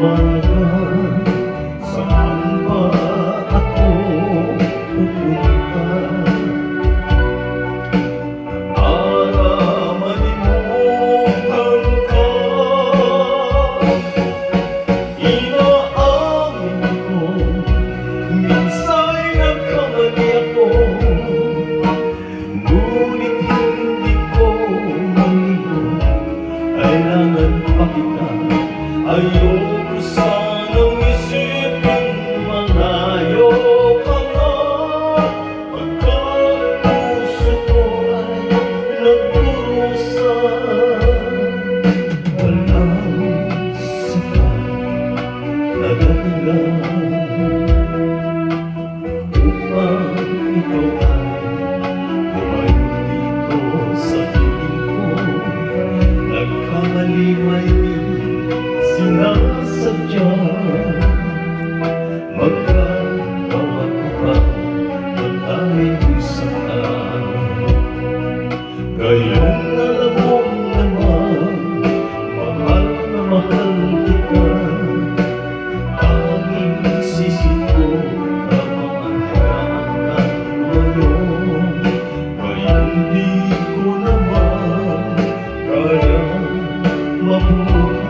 umaga, saan ba ako pupunta? Para malimutan ka, inaamin ko, minsa'y nagkamali ako, ngunit hindi ko maligo. Kailangan pa kita, ayoko sanang isipin, malayo ka na. Pagkat puso ko ay nagdurusa, walang sapat na dahilan upang ikaw ay lumayo dito sa piling ko. Nagkamali may di sinasadya, magkagawa ko ba ng aming usapan? Ngayong alam mo naman, mahal na mahal kita, tanging sisi ko na maangkaan ka ngayon. Kaya hindi ko naman kaya mabuhay